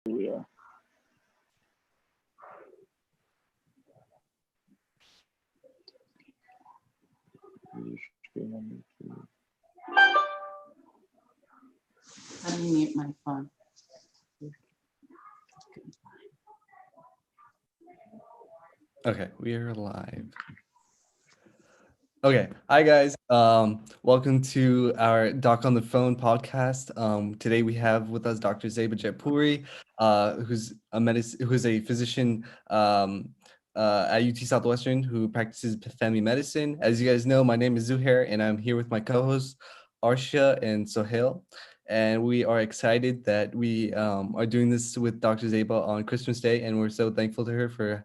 We are. Let me mute my phone. Okay, we are live. Okay, hi guys. Welcome to our Doc on the Phone podcast. Today we have with us Dr. Zaiba Jetpuri, who's a physician at UT Southwestern who practices family medicine. As you guys know, my name is Zuhair, and I'm here with my co-hosts Arsha and Sohail. And we are excited that we are doing this with Dr. Zaiba on Christmas Day, and we're so thankful to her for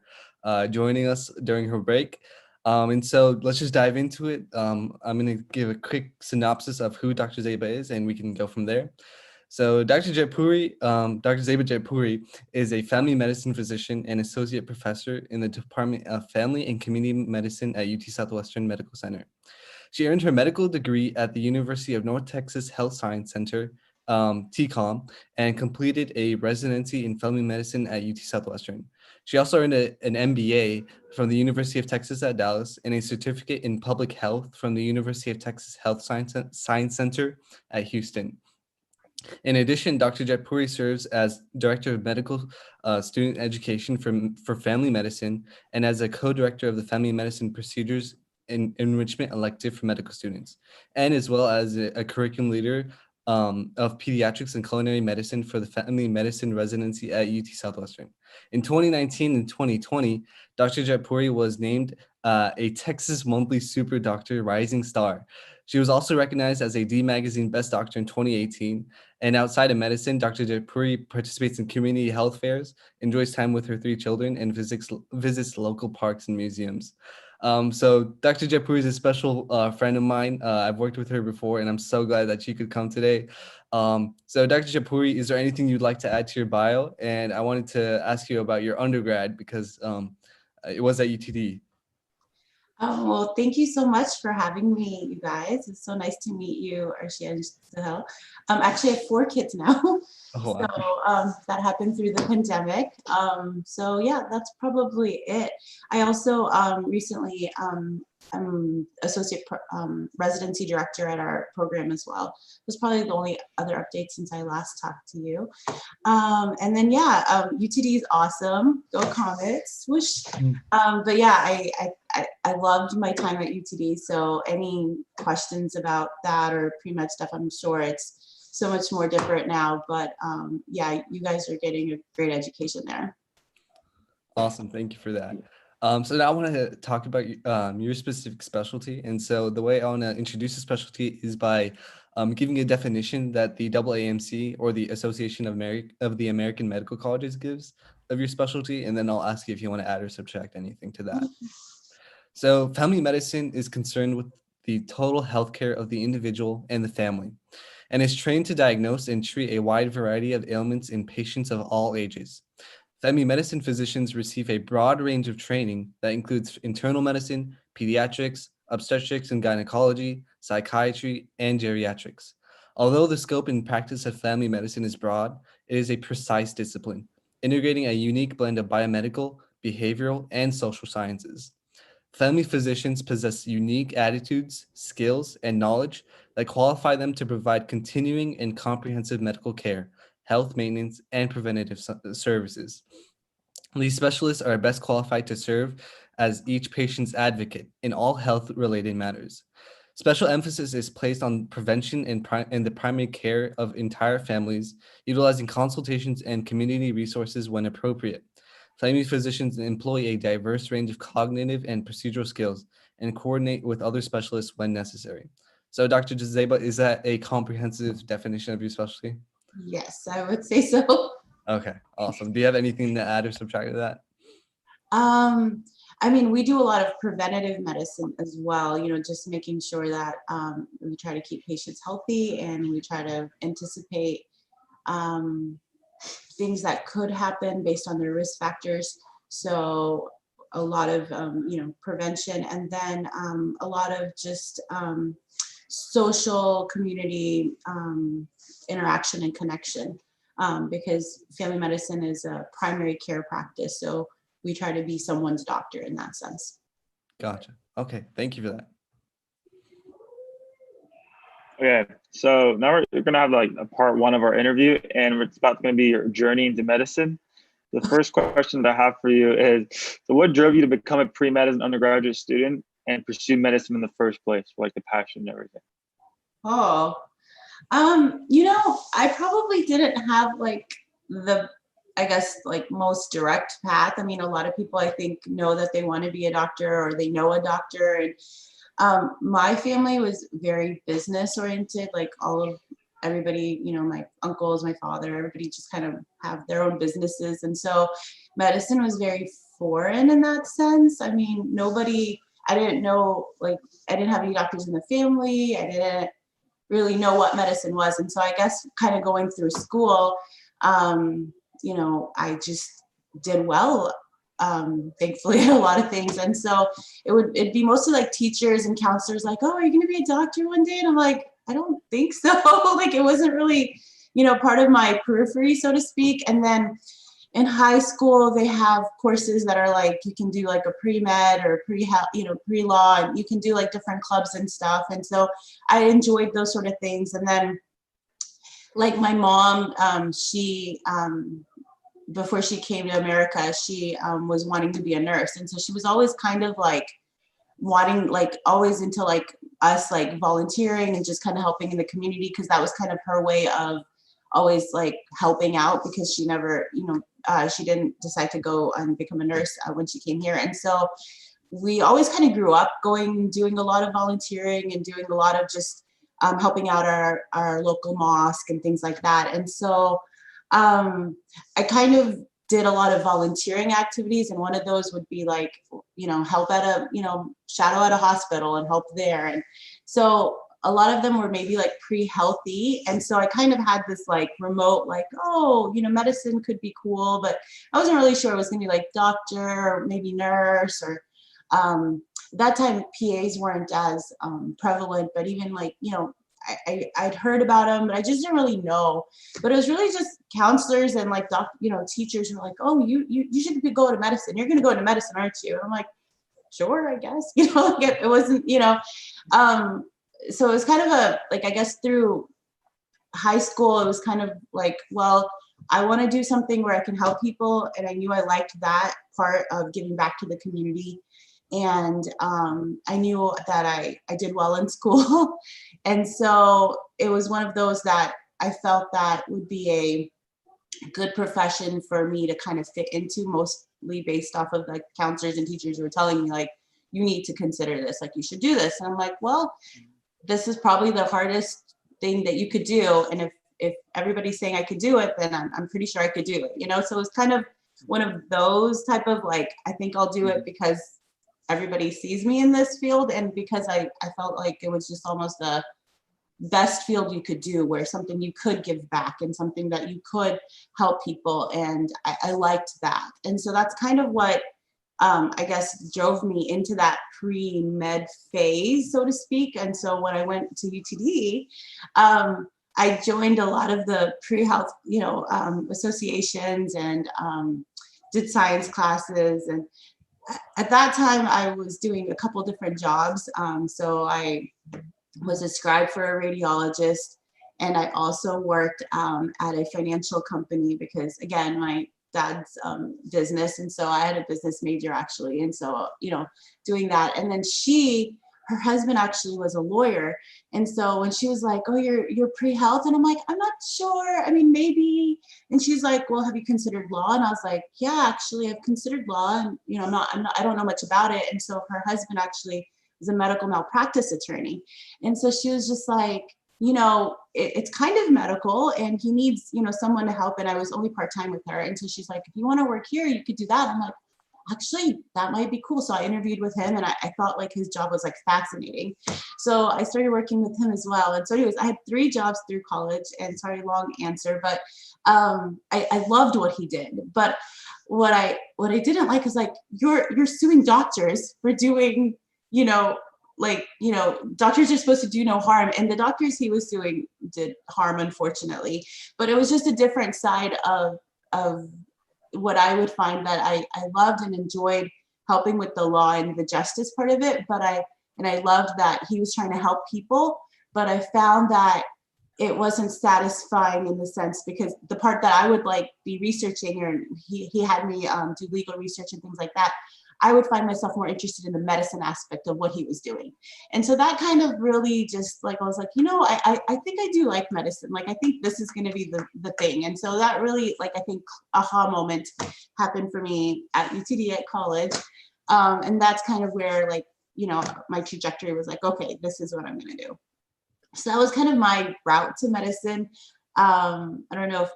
joining us during her break. And so let's just dive into it. I'm going to give a quick synopsis of who Dr. Zaiba is, and we can go from there. So Dr. Zaiba Jetpuri is a family medicine physician and associate professor in the Department of Family and Community Medicine at UT Southwestern Medical Center. She earned her medical degree at the University of North Texas Health Science Center, TCOM, and completed a residency in family medicine at UT Southwestern. She also earned an MBA from the University of Texas at Dallas and a certificate in public health from the University of Texas Health Science Center at Houston. In addition, Dr. Jetpuri serves as Director of Medical Student Education for Family Medicine and as a co-director of the Family Medicine Procedures and Enrichment Elective for medical students, and as well as a curriculum leader of Pediatrics and Culinary Medicine for the Family Medicine Residency at UT Southwestern. In 2019 and 2020, Dr. Jetpuri was named a Texas Monthly Super Doctor Rising Star. She was also recognized as a D Magazine Best Doctor in 2018. And outside of medicine, Dr. Jetpuri participates in community health fairs, enjoys time with her 3 children, and visits local parks and museums. So Dr. Jetpuri is a special friend of mine. I've worked with her before, and I'm so glad that she could come today. So Dr. Jetpuri, is there anything you'd like to add to your bio? And I wanted to ask you about your undergrad because it was at UTD. Well, thank you so much for having me, you guys. It's so nice to meet you, Arshia and Sahel. Actually, I have 4 kids now. Oh, wow. So that happened through the pandemic. So yeah, that's probably it. I also recently I'm associate residency director at our program as well. That's probably the only other update since I last talked to you. And then yeah, UTD is awesome. Go Comets, swoosh. But yeah, I loved my time at UTD. So any questions about that or pre-med stuff, I'm sure it's so much more different now. But yeah, you guys are getting a great education there. Awesome. Thank you for that. So now I want to talk about your specific specialty. And so the way I want to introduce the specialty is by giving a definition that the AAMC or the Association of the American Medical Colleges gives of your specialty. And then I'll ask you if you want to add or subtract anything to that. So family medicine is concerned with the total healthcare of the individual and the family, and is trained to diagnose and treat a wide variety of ailments in patients of all ages. Family medicine physicians receive a broad range of training that includes internal medicine, pediatrics, obstetrics and gynecology, psychiatry, and geriatrics. Although the scope and practice of family medicine is broad, it is a precise discipline, integrating a unique blend of biomedical, behavioral, and social sciences. Family physicians possess unique attitudes, skills, and knowledge that qualify them to provide continuing and comprehensive medical care, health maintenance, and preventative services. These specialists are best qualified to serve as each patient's advocate in all health-related matters. Special emphasis is placed on prevention and the primary care of entire families, utilizing consultations and community resources when appropriate. Family physicians employ a diverse range of cognitive and procedural skills and coordinate with other specialists when necessary. So, Dr. Zaiba, is that a comprehensive definition of your specialty? Yes, I would say so. Okay, awesome. Do you have anything to add or subtract to that? I mean, we do a lot of preventative medicine as well, you know, just making sure that we try to keep patients healthy and we try to anticipate things that could happen based on their risk factors. So a lot of, you know, prevention, and then a lot of just social community interaction and connection. because family medicine is a primary care practice. So we try to be someone's doctor in that sense. Gotcha. Okay, thank you for that. Okay, so now we're gonna have like a part one of our interview, and it's about gonna be your journey into medicine. The first question that I have for you is, so what drove you to become a pre-medicine undergraduate student and pursue medicine in the first place, like the passion and everything? Oh, I probably didn't have like I guess like most direct path. I mean, a lot of people I think know that they want to be a doctor or they know a doctor. And my family was very business oriented, like everybody, my uncles, my father, everybody just kind of have their own businesses. And so medicine was very foreign in that sense. I mean, I didn't know, like, I didn't have any doctors in the family. I didn't really know what medicine was. And so I guess kind of going through school, I just did well, thankfully, at a lot of things. And so it'd be mostly like teachers and counselors like, oh, are you going to be a doctor one day? And I'm like, I don't think so. Like, it wasn't really, part of my periphery, so to speak. And then in high school, they have courses that are like, you can do like a pre-med or pre-law, and you can do like different clubs and stuff. And so I enjoyed those sort of things. And then like my mom, before she came to America, she was wanting to be a nurse. And so she was always kind of like wanting, like always into like us like volunteering and just kind of helping in the community, because that was kind of her way of always like helping out, because she never, she didn't decide to go and become a nurse when she came here. And so we always kind of grew up doing a lot of volunteering and doing a lot of just helping out our local mosque and things like that. And so I kind of did a lot of volunteering activities, and one of those would be like, help at shadow at a hospital and help there. And so a lot of them were maybe like pre-healthy. And so I kind of had this like remote, like, oh, medicine could be cool, but I wasn't really sure it was gonna be like doctor or maybe nurse or, that time PAs weren't as prevalent, but even like, I'd heard about them, but I just didn't really know. But it was really just counselors and like teachers who were like, oh, you should go to medicine. You're gonna go into medicine, aren't you? And I'm like, sure, I guess. Like it wasn't, so it was kind of I guess through high school, it was kind of like, well, I want to do something where I can help people. And I knew I liked that part of giving back to the community. And I knew that I did well in school. And so it was one of those that I felt that would be a good profession for me to kind of fit into, mostly based off of like counselors and teachers who were telling me like, you need to consider this, like you should do this. And I'm like, well, this is probably the hardest thing that you could do. And if everybody's saying I could do it, then I'm pretty sure I could do it, So it's kind of one of those type of like, I think I'll do it because everybody sees me in this field, and because I felt like it was just almost the best field you could do, where something you could give back and something that you could help people. And I liked that. And so that's kind of what I guess drove me into that pre-med phase, so to speak. And so when I went to UTD, I joined a lot of the pre-health, associations, and did science classes. And at that time, I was doing a couple different jobs. So I was a scribe for a radiologist, and I also worked at a financial company because, again, my dad's business, and so I had a business major actually, and so doing that. And then her husband actually was a lawyer, and so when she was like, "Oh, you're pre-health," and I'm like, "I'm not sure. I mean, maybe." And she's like, "Well, have you considered law?" And I was like, "Yeah, actually, I've considered law, and I don't know much about it." And so her husband actually is a medical malpractice attorney, and so she was just like, it's kind of medical, and he needs someone to help. And I was only part-time with her, and so she's like, "If you want to work here, you could do that." I'm like, actually, that might be cool. So I interviewed with him, and I thought like his job was like fascinating. So I started working with him as well. And so anyways, I had 3 jobs through college, and sorry, long answer, but I loved what he did. But what I didn't like is like, you're suing doctors for doing, like, you know, doctors are supposed to do no harm, and the doctors he was doing did harm, unfortunately. But it was just a different side of what I would find that I loved and enjoyed, helping with the law and the justice part of it. But I loved that he was trying to help people, but I found that it wasn't satisfying in the sense, because the part that I would like be researching, or he had me do legal research and things like that, I would find myself more interested in the medicine aspect of what he was doing. And so that kind of really just like, I was like, you know, I think I do like medicine. Like, I think this is going to be the thing. And so that really, like, I think aha moment happened for me at UTD at college. And that's kind of where, like, you know, my trajectory was like, okay, this is what I'm going to do. So that was kind of my route to medicine. I don't know if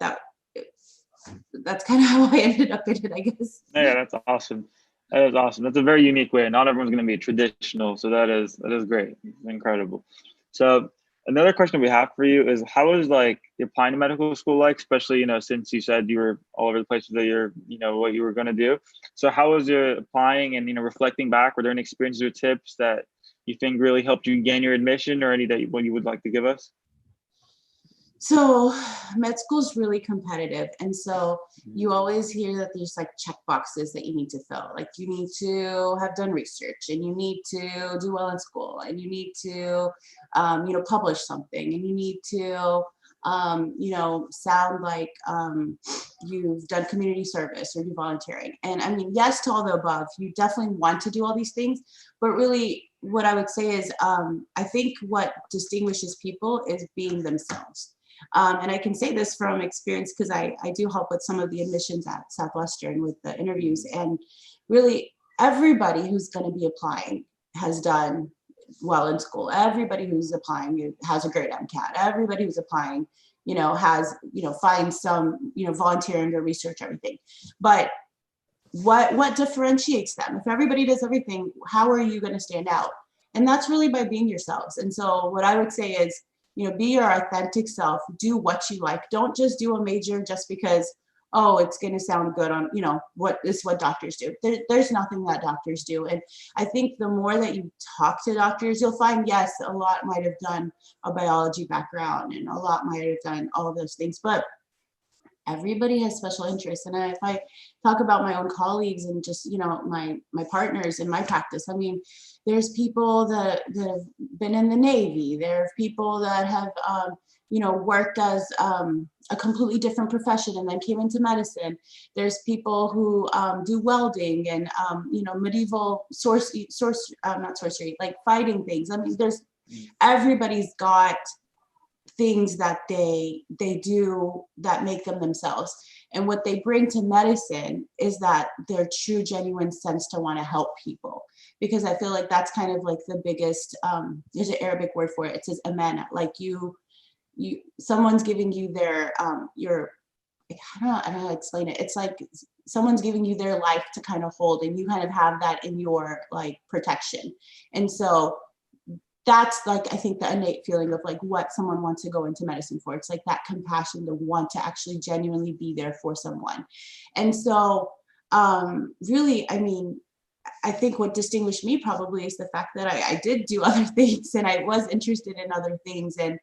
that's kind of how I ended up in it, I guess. Yeah, that's awesome. That is awesome. That's a very unique way. Not everyone's going to be traditional. So that is great. Incredible. So another question we have for you is, how was like applying to medical school like, especially, you know, since you said you were all over the place that you're, you know, what you were going to do. So how was your applying, and, you know, reflecting back, were there any experiences or tips that you think really helped you gain your admission, or any that you would like to give us? So med school is really competitive. And so you always hear that there's like check boxes that you need to fill. Like, you need to have done research, and you need to do well in school, and you need to, you know, publish something, and you need to, you know, sound like you've done community service or do volunteering. And I mean, yes to all the above. You definitely want to do all these things, but really what I would say is, I think what distinguishes people is being themselves. And I can say this from experience, because I do help with some of the admissions at Southwestern with the interviews. And really, everybody who's going to be applying has done well in school. Everybody who's applying has a great MCAT. Everybody who's applying, you know, has, you know, finds some, you know, volunteering or research, everything. But what differentiates them? If everybody does everything, how are you going to stand out? And that's really by being yourselves. And so what I would say is, you know, be your authentic self, do what you like. Don't just do a major just because, oh, it's going to sound good on, you know, what doctors do. There's nothing that doctors do. And I think the more that you talk to doctors, you'll find, yes, a lot might have done a biology background, and a lot might have done all of those things, but everybody has special interests. And if I talk about my own colleagues and just, you know, my partners in my practice, I mean, there's people that have been in the Navy. There are people that have, you know, worked as a completely different profession and then came into medicine. There's people who do welding and, you know, medieval not sorcery, like fighting things. I mean, everybody's got things that they do that make them themselves. And what they bring to medicine is that their true, genuine sense to want to help people. Because I feel like that's kind of like the biggest, there's an Arabic word for it. It says amana, like someone's giving you their, I don't know how to explain it. It's like someone's giving you their life to kind of hold, and you kind of have that in your like protection. And so that's like, I think the innate feeling of like what someone wants to go into medicine for. It's like that compassion to want to actually genuinely be there for someone. And so really, I mean, I think what distinguished me probably is the fact that I did do other things, and I was interested in other things. And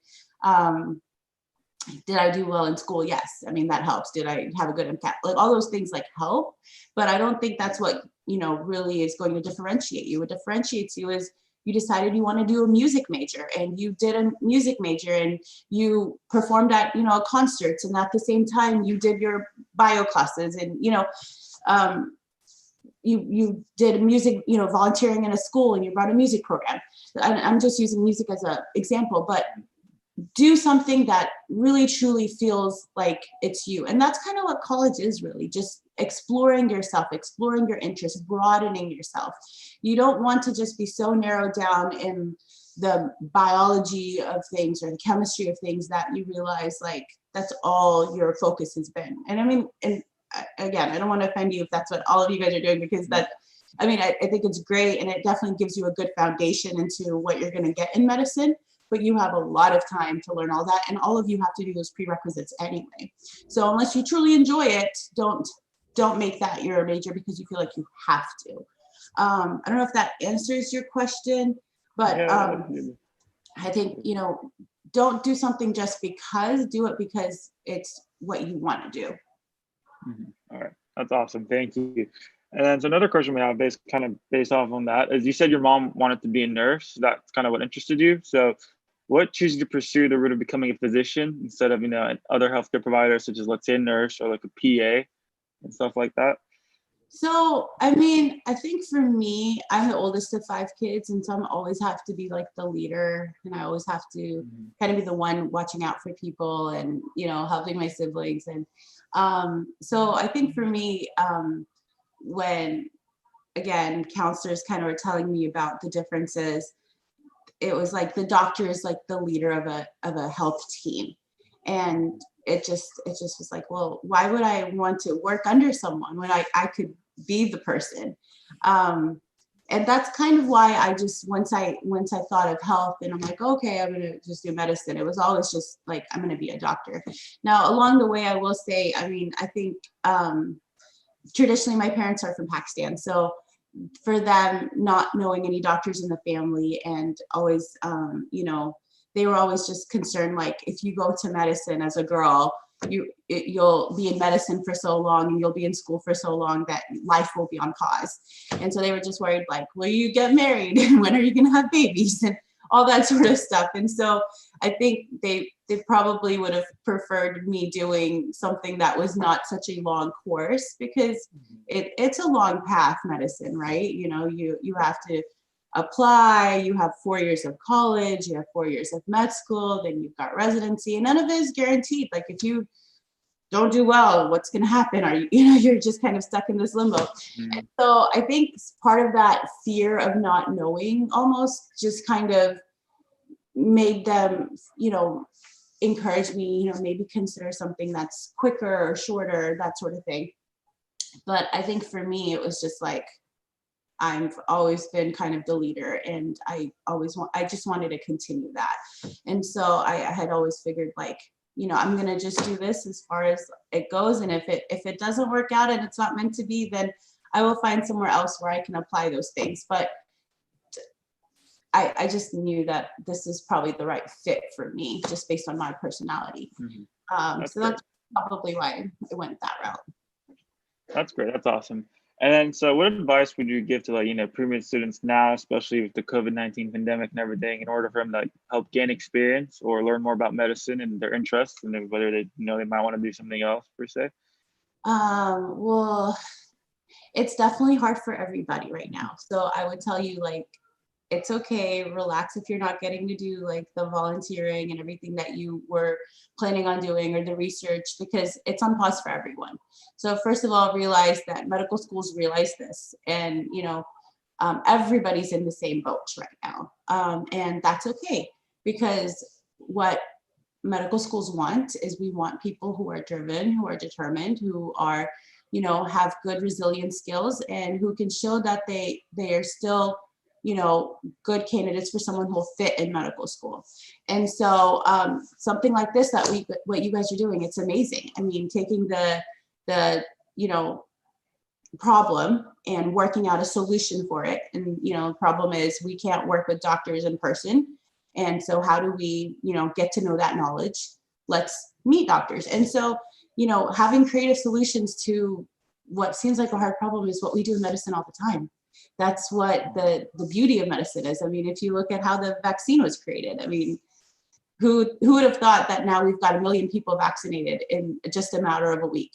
did I do well in school? Yes. I mean, that helps. Did I have a good MCAT? Like, all those things like help, but I don't think that's what, you know, really is going to differentiate you. What differentiates you is you decided you want to do a music major, and you did a music major, and you performed at, you know, concerts, and at the same time you did your bio classes, and, you know, you did music, you know, volunteering in a school, and you brought a music program. I'm just using music as an example, but do something that really truly feels like it's you. And that's kind of what college is, really, just exploring yourself, exploring your interests, broadening yourself. You don't want to just be so narrowed down in the biology of things or the chemistry of things that you realize like that's all your focus has been. And I mean, and again, I don't want to offend you if that's what all of you guys are doing, because that, I mean, I think it's great, and it definitely gives you a good foundation into what you're going to get in medicine. But you have a lot of time to learn all that, and all of you have to do those prerequisites anyway. So unless you truly enjoy it, don't make that your major because you feel like you have to. I don't know if that answers your question. But Yeah. I think, don't do something just because, do it because it's what you want to do. All right, that's awesome. Thank you. And then so another question we have based off on that is you said your mom wanted to be a nurse. That's kind of what interested you. So what choose you to pursue the route of becoming a physician instead of, other healthcare providers, such as, let's say, a nurse or like a PA and stuff like that? So, I think for me, I'm the oldest of 5 kids, and so I always have to be like the leader, and I always have to kind of be the one watching out for people and, helping my siblings. And so I think for me, when, again, counselors kind of were telling me about the differences, it was like the doctor is like the leader of a health team. And it just was like, well, why would I want to work under someone when I could be the person? And that's kind of why I just, once I thought of health and I'm like, okay, I'm going to just do medicine. It was always just like, I'm going to be a doctor. Now, along the way, I will say, I think traditionally my parents are from Pakistan. So for them, not knowing any doctors in the family and always, they were always just concerned, like, if you go to medicine as a girl, you'll be in medicine for so long and you'll be in school for so long that life will be on pause. And so they were just worried, like, will you get married? And when are you going to have babies? And all that sort of stuff. And so I think they probably would have preferred me doing something that was not such a long course, because it's a long path, medicine, right? You have to apply, you have 4 years of college, you have 4 years of med school, then you've got residency, and none of it is guaranteed. Like, if you don't do well, what's going to happen? Are you're just kind of stuck in this limbo. And so I think part of that fear of not knowing almost just kind of made them, encourage me, maybe consider something that's quicker or shorter, that sort of thing. But I think for me, it was just like, I've always been kind of the leader, and I just wanted to continue that. And so I had always figured, like, I'm going to just do this as far as it goes. And if it doesn't work out and it's not meant to be, then I will find somewhere else where I can apply those things. But I just knew that this is probably the right fit for me, just based on my personality. So that's probably why I went that route. That's great. That's awesome. And then, so what advice would you give to pre-med students now, especially with the COVID-19 pandemic and everything, in order for them to help gain experience or learn more about medicine and their interests, and then whether they they might want to do something else per se? Well, it's definitely hard for everybody right now. So I would tell you, like, it's okay, relax if you're not getting to do like the volunteering and everything that you were planning on doing, or the research, because it's on pause for everyone. So first of all, realize that medical schools realize this, and everybody's in the same boat right now. And that's okay, because what medical schools want is, we want people who are driven, who are determined, who are, have good resilient skills, and who can show that they are still good candidates for someone who will fit in medical school. And so something like this, what you guys are doing, it's amazing. I mean, taking the problem and working out a solution for it. And, the problem is, we can't work with doctors in person. And so how do we, get to know that knowledge? Let's meet doctors. And so, having creative solutions to what seems like a hard problem is what we do in medicine all the time. That's what the beauty of medicine is. I mean, if you look at how the vaccine was created, I mean, who would have thought that now we've got 1 million people vaccinated in just a matter of a week,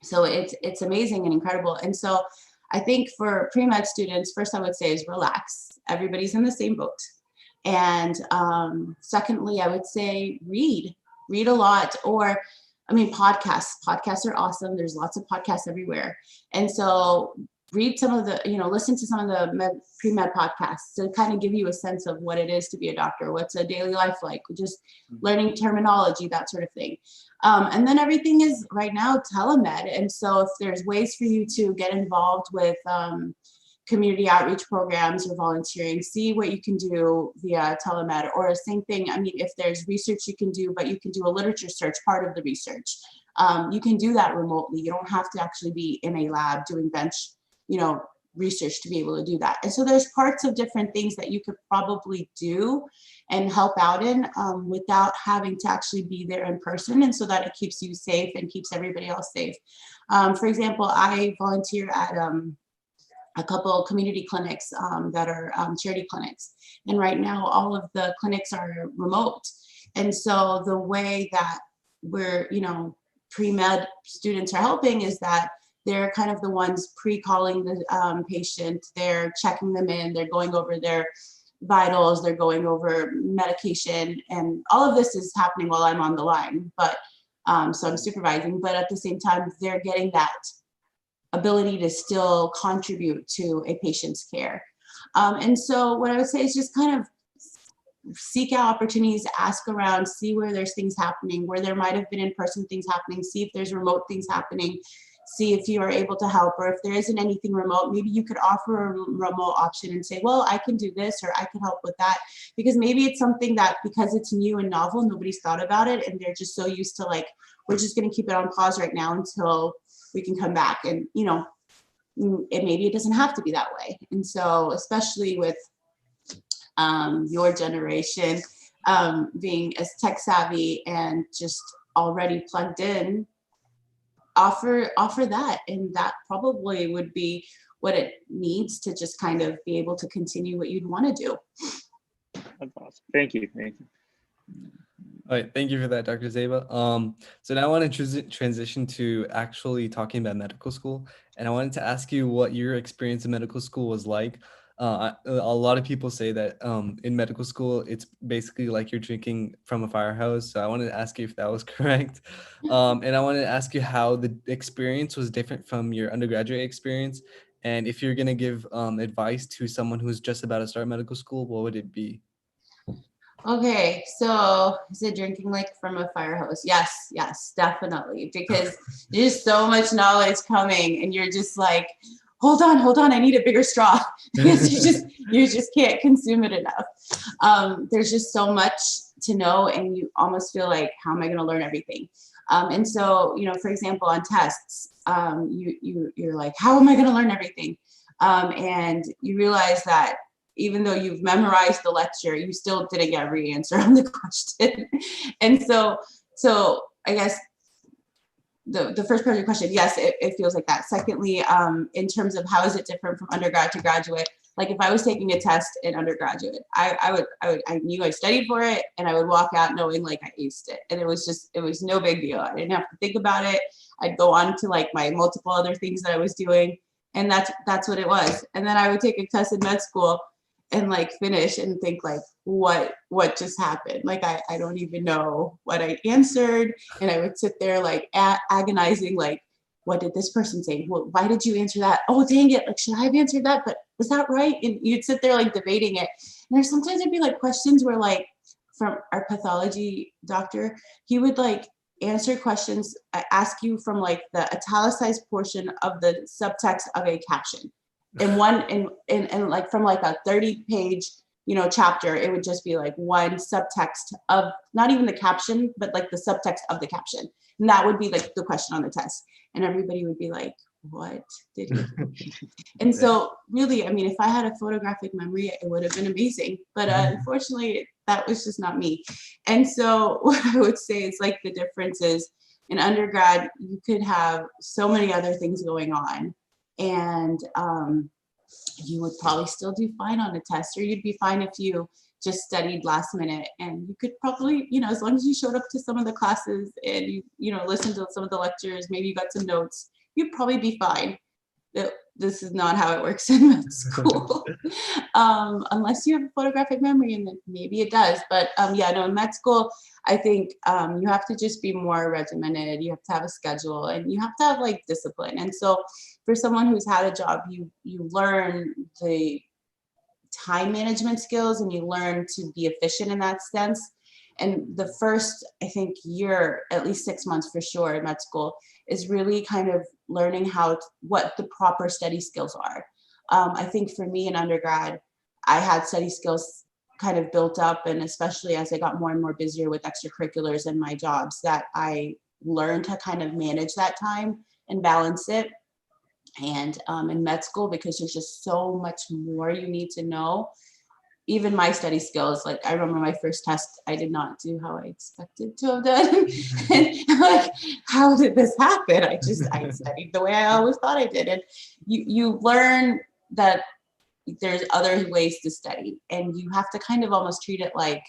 So it's amazing and incredible. And so I think for pre-med students, first I would say is relax. Everybody's in the same boat. And secondly, I would say read a lot, or podcasts are awesome. There's lots of podcasts everywhere. And so read some of the, listen to some of the pre-med podcasts to kind of give you a sense of what it is to be a doctor, what's a daily life like, just learning terminology, that sort of thing. And then everything is right now telemed. And so if there's ways for you to get involved with community outreach programs or volunteering, see what you can do via telemed. Or same thing, if there's research you can do, but you can do a literature search, part of the research. You can do that remotely. You don't have to actually be in a lab doing bench research to be able to do that. And so there's parts of different things that you could probably do and help out in without having to actually be there in person, and so that it keeps you safe and keeps everybody else safe. For example, I volunteer at a couple of community clinics that are charity clinics. And right now, all of the clinics are remote. And so the way that we're, pre-med students are helping is that they're kind of the ones pre-calling the patient, they're checking them in, they're going over their vitals, they're going over medication, and all of this is happening while I'm on the line, but so I'm supervising, but at the same time, they're getting that ability to still contribute to a patient's care. And so what I would say is just kind of seek out opportunities, ask around, see where there's things happening, where there might have been in-person things happening, see if there's remote things happening, see if you are able to help, or if there isn't anything remote, maybe you could offer a remote option and say, well, I can do this, or I can help with that, because maybe it's something that, because it's new and novel, nobody's thought about it, and they're just so used to like, we're just going to keep it on pause right now until we can come back. And, maybe it doesn't have to be that way. And so, especially with your generation being as tech savvy and just already plugged in, offer that, and that probably would be what it needs to just kind of be able to continue what you'd want to do. That's awesome. Thank you. All right, thank you for that, Dr. Zaiba. So now I want to transition to actually talking about medical school, and I wanted to ask you what your experience in medical school was like. A lot of people say that in medical school, it's basically like you're drinking from a fire hose. So I wanted to ask you if that was correct. And I wanted to ask you how the experience was different from your undergraduate experience. And if you're going to give advice to someone who's just about to start medical school, what would it be? Okay, so is it drinking like from a fire hose? Yes, definitely. Because there's so much knowledge coming and you're just like, hold on, I need a bigger straw. Because you just can't consume it enough. There's just so much to know, and you almost feel like, how am I going to learn everything? And so, for example, on tests, you're like, how am I going to learn everything? And you realize that even though you've memorized the lecture, you still didn't get every answer on the question. And so I guess the first part of your question, yes, it feels like that. Secondly, in terms of how is it different from undergrad to graduate, like if I was taking a test in undergraduate, I knew I studied for it, and I would walk out knowing like I aced it. And it was no big deal. I didn't have to think about it. I'd go on to like my multiple other things that I was doing. And that's what it was. And then I would take a test in med school and like finish and think like, what just happened? Like, I don't even know what I answered. And I would sit there like agonizing, like, what did this person say? Well, why did you answer that? Oh, dang it. Like, should I have answered that? But was that right? And you'd sit there like debating it. And there's sometimes there'd be like questions where like from our pathology doctor, he would like answer questions, ask you from like the italicized portion of the subtext of a caption. And like from like a 30-page, chapter, it would just be like one subtext of not even the caption, but like the subtext of the caption. And that would be like the question on the test. And everybody would be like, what did he do? And so really, I mean, if I had a photographic memory, it would have been amazing. But unfortunately, that was just not me. And so what I would say is like the difference is in undergrad, you could have so many other things going on. And you would probably still do fine on a test, or you'd be fine if you just studied last minute. And you could probably, as long as you showed up to some of the classes and you listened to some of the lectures, maybe you got some notes, you'd probably be fine. This is not how it works in med school. Unless you have a photographic memory, and then maybe it does. But in med school, I think you have to just be more regimented. You have to have a schedule, and you have to have like discipline. And so for someone who's had a job, you learn the time management skills, and you learn to be efficient in that sense. And the first, I think, year, at least 6 months for sure in med school, is really kind of learning what the proper study skills are. I think for me in undergrad, I had study skills kind of built up, and especially as I got more and more busier with extracurriculars and my jobs, that I learned to kind of manage that time and balance it. And in med school, because there's just so much more you need to know. Even my study skills, like I remember my first test, I did not do how I expected to have done. And I'm like, how did this happen? I studied the way I always thought I did. And you learn that there's other ways to study, and you have to kind of almost treat it like,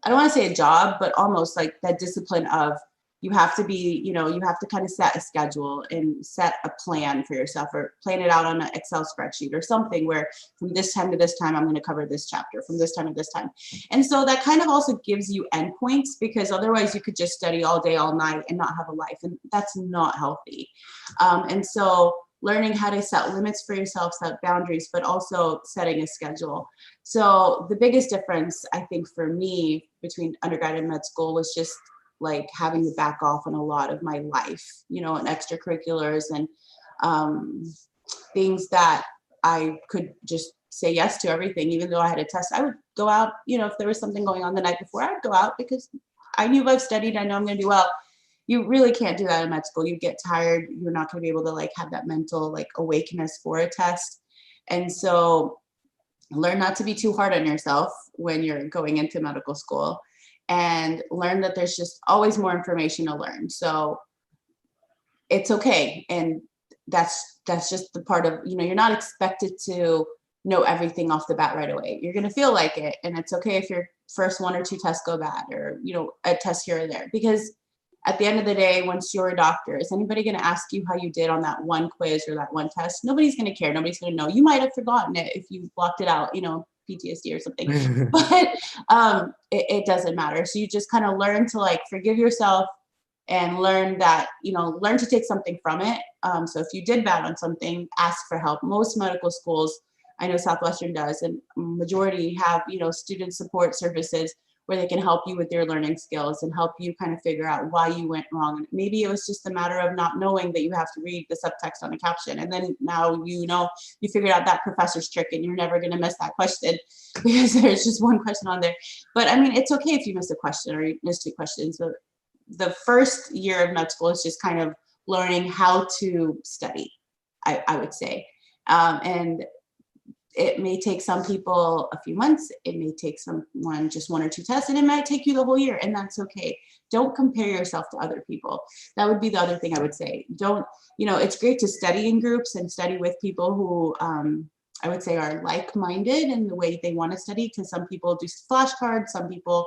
I don't want to say a job, but almost like that discipline of, you have to be, you have to kind of set a schedule and set a plan for yourself, or plan it out on an Excel spreadsheet or something, where from this time to this time, I'm going to cover this chapter, from this time to this time. And so that kind of also gives you endpoints, because otherwise you could just study all day, all night and not have a life. And that's not healthy. And so learning how to set limits for yourself, set boundaries, but also setting a schedule. So the biggest difference, I think, for me between undergrad and med school was just like having to back off on a lot of my life, and extracurriculars and things that I could just say yes to everything. Even though I had a test, I would go out, if there was something going on the night before, I'd go out because I knew if I've studied, I know I'm going to do well. You really can't do that in med school. You get tired. You're not going to be able to like have that mental like awakeness for a test. And so learn not to be too hard on yourself when you're going into medical school, and learn that there's just always more information to learn. So it's okay. And that's just the part of, you're not expected to know everything off the bat right away. You're going to feel like it. And it's okay if your first one or two tests go bad, or, a test here or there, because at the end of the day, once you're a doctor, is anybody going to ask you how you did on that one quiz or that one test? Nobody's going to care. Nobody's going to know. You might have forgotten it if you blocked it out, PTSD or something, but it doesn't matter. So you just kind of learn to like forgive yourself, and learn that, learn to take something from it. So if you did bad on something, ask for help. Most medical schools, I know Southwestern does, and majority have, student support services where they can help you with your learning skills and help you kind of figure out why you went wrong. And maybe it was just a matter of not knowing that you have to read the subtext on a caption. And then now, you figured out that professor's trick, and you're never going to miss that question because there's just one question on there. But I mean, it's okay if you miss a question or you miss two questions. But the first year of med school is just kind of learning how to study, I would say. And it may take some people a few months. It may take someone just one or two tests, and it might take you the whole year, and that's okay. Don't compare yourself to other people. That would be the other thing I would say. Don't, it's great to study in groups and study with people who I would say are like-minded in the way they want to study, because some people do flashcards, some people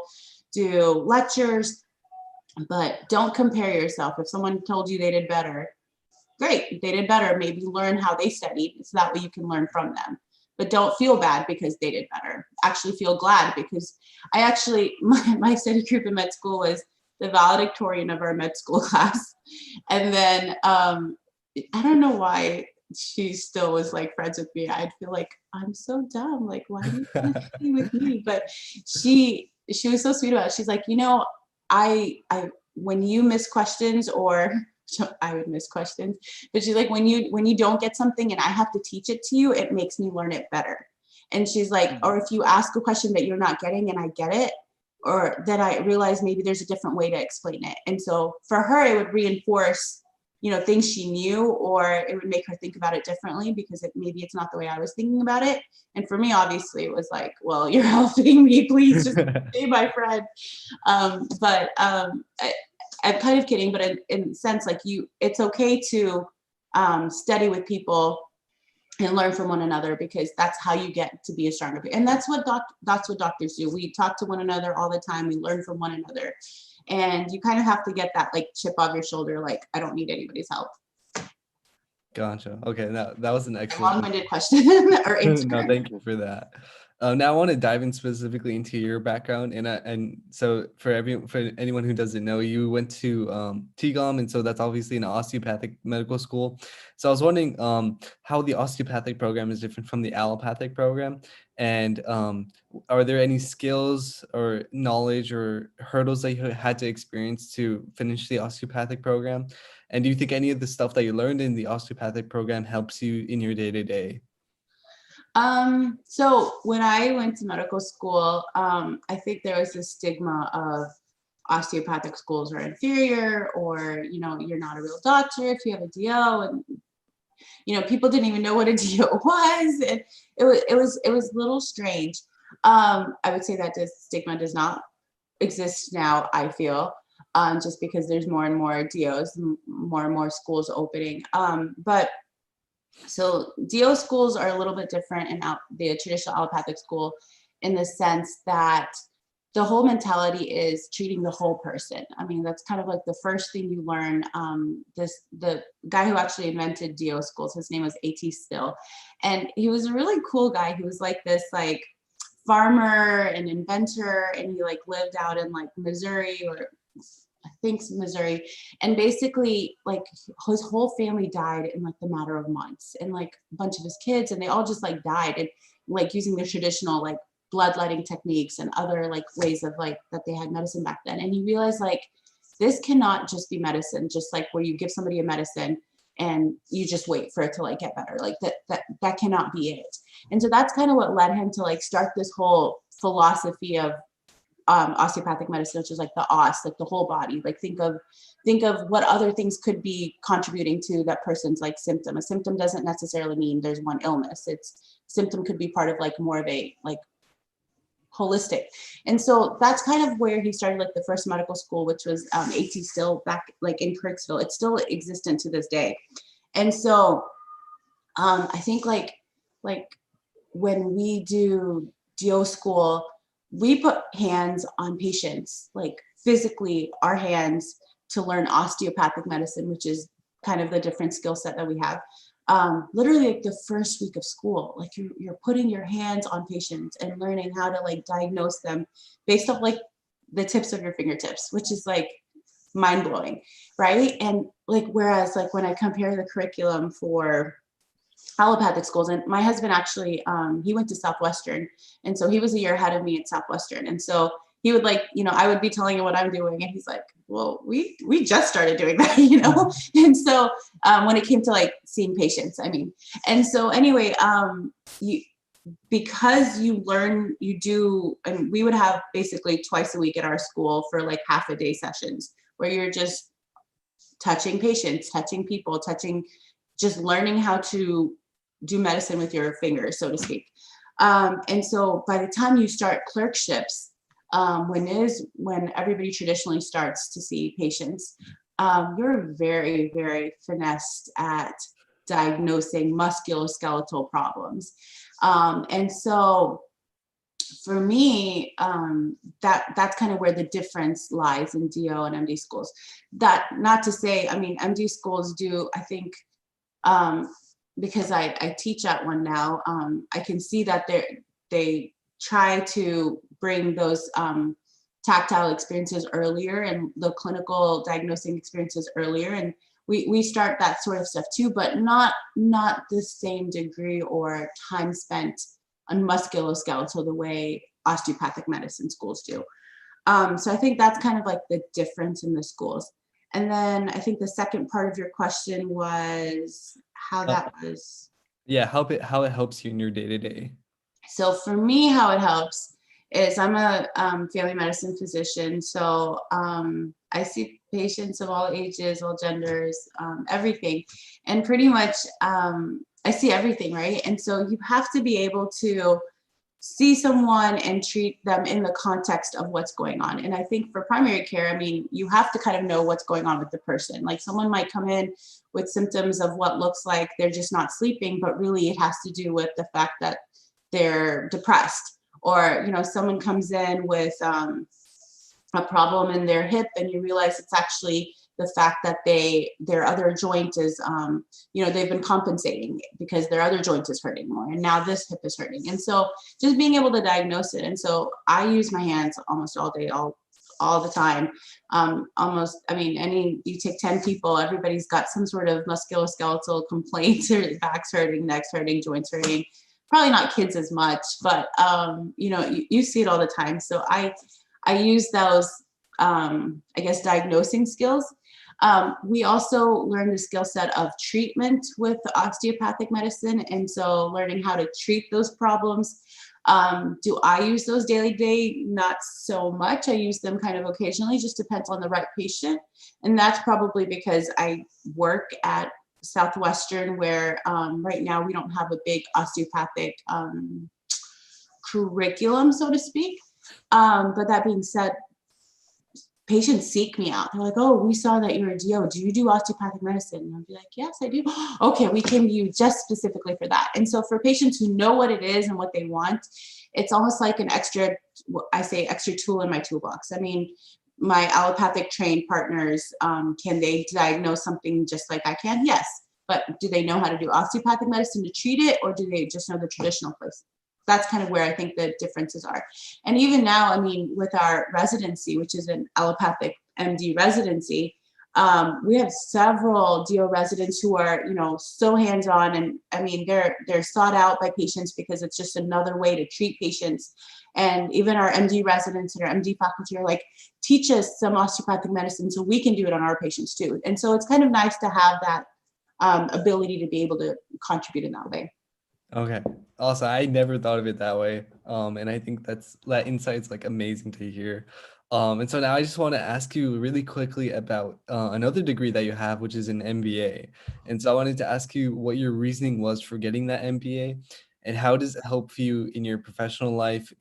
do lectures, but don't compare yourself. If someone told you they did better, great, they did better. Maybe learn how they studied, so that way you can learn from them. But don't feel bad because they did better. Actually feel glad, because my study group in med school was the valedictorian of our med school class. And then I don't know why she still was like friends with me. I'd feel like, I'm so dumb. Like, why do you want to be with me? But she was so sweet about it. She's like, I when you miss questions, or I would miss questions, but she's like, when you don't get something and I have to teach it to you, it makes me learn it better. And she's like, or if you ask a question that you're not getting and I get it, or that I realize maybe there's a different way to explain it. And so for her, it would reinforce, things she knew, or it would make her think about it differently, because maybe it's not the way I was thinking about it. And for me, obviously, it was like, well, you're helping me, please just be my friend. But I'm kind of kidding, but in a sense, like it's okay to study with people and learn from one another, because that's how you get to be a stronger person. And that's what doctors do. We talk to one another all the time. We learn from one another, and you kind of have to get that like chip off your shoulder. Like, I don't need anybody's help. Gotcha. Okay, that was an excellent long-winded question or answer. No, thank you for that. Now I want to dive in specifically into your background, and so for anyone who doesn't know, you went to TGOM, and so that's obviously an osteopathic medical school. So I was wondering how the osteopathic program is different from the allopathic program, and are there any skills or knowledge or hurdles that you had to experience to finish the osteopathic program? And do you think any of the stuff that you learned in the osteopathic program helps you in your day-to-day? So when I went to medical school, I think there was this stigma of osteopathic schools are inferior, or, you're not a real doctor if you have a DO. And, people didn't even know what a DO was. And it was a little strange. I would say that this stigma does not exist now, I feel, just because there's more and more DOs, more and more schools opening. But so DO schools are a little bit different in the traditional allopathic school, in the sense that the whole mentality is treating the whole person. I mean, that's kind of like the first thing you learn. The guy who actually invented DO schools, his name was A.T. Still, and he was a really cool guy. He was like this farmer and inventor, and he lived out in Missouri, or I think Missouri, and basically his whole family died in the matter of months, and a bunch of his kids, and they all just died, and using the traditional bloodletting techniques and other ways of that they had medicine back then. And he realized this cannot just be medicine, just where you give somebody a medicine and you just wait for it to get better. That cannot be it. And so that's kind of what led him to start this whole philosophy of osteopathic medicine, which is the os, the whole body. Think of what other things could be contributing to that person's symptom. A symptom doesn't necessarily mean there's one illness. Symptom could be part of more of a holistic. And so that's kind of where he started the first medical school, which was A.T. Still back in Kirksville. It's still existent to this day. And so I think when we do DO school, we put hands on patients, physically our hands, to learn osteopathic medicine, which is kind of the different skill set that we have. Literally the first week of school, you're putting your hands on patients and learning how to diagnose them based off the tips of your fingertips, which is mind blowing, right? And whereas when I compare the curriculum for allopathic schools, and my husband actually, he went to Southwestern, and so he was a year ahead of me at Southwestern, and so he would I would be telling him what I'm doing, and he's like, well, we just started doing that, And so when it came to seeing patients, and so anyway, because you learn, you do, and we would have basically twice a week at our school for half a day sessions where you're just touching patients, touching people, just learning how to do medicine with your fingers, so to speak. And so by the time you start clerkships, when everybody traditionally starts to see patients, you're very, very finessed at diagnosing musculoskeletal problems. And so for me, that's kind of where the difference lies in DO and MD schools. That, not to say, MD schools do, I think, because I teach at one now, I can see that they try to bring those tactile experiences earlier and the clinical diagnosing experiences earlier. And we start that sort of stuff too, but not the same degree or time spent on musculoskeletal the way osteopathic medicine schools do. So I think that's kind of the difference in the schools. And then I think the second part of your question was how that was. Yeah, how it helps you in your day-to-day. So for me, how it helps is I'm a family medicine physician. So I see patients of all ages, all genders, everything. And pretty much I see everything, right? And so you have to be able to see someone and treat them in the context of what's going on. And I think for primary care, you have to kind of know what's going on with the person. Someone might come in with symptoms of what looks like they're just not sleeping, but really it has to do with the fact that they're depressed. Or, someone comes in with a problem in their hip, and you realize it's actually the fact that their other joint is, they've been compensating because their other joint is hurting more, and now this hip is hurting. And so just being able to diagnose it. And so I use my hands almost all day, all the time. You take 10 people, everybody's got some sort of musculoskeletal complaint, or back's hurting, neck's hurting, joints hurting. Probably not kids as much, but you see it all the time. So I use those, diagnosing skills. We also learn the skill set of treatment with osteopathic medicine, and so learning how to treat those problems. Do I use those daily day? Not so much. I use them kind of occasionally, just depends on the right patient. And that's probably because I work at Southwestern, where right now we don't have a big osteopathic curriculum, so to speak. But that being said, patients seek me out. They're like, oh, we saw that you're a DO. Do you do osteopathic medicine? And I'll be like, yes, I do. Okay, we came to you just specifically for that. And so for patients who know what it is and what they want, it's almost like an extra, I say extra tool in my toolbox. I mean, my allopathic trained partners, can they diagnose something just like I can? Yes. But do they know how to do osteopathic medicine to treat it, or do they just know the traditional place? That's kind of where I think the differences are. And even now, I mean, with our residency, which is an allopathic MD residency, we have several DO residents who are, you know, so hands-on, and I mean, they're sought out by patients because it's just another way to treat patients. And even our MD residents and our MD faculty are like, teach us some osteopathic medicine so we can do it on our patients too. And so it's kind of nice to have that ability to be able to contribute in that way. Okay. Also, I never thought of it that way. And I think that insight's like amazing to hear. And so now I just want to ask you really quickly about another degree that you have, which is an MBA. And so I wanted to ask you what your reasoning was for getting that MBA, and how does it help you in your professional life,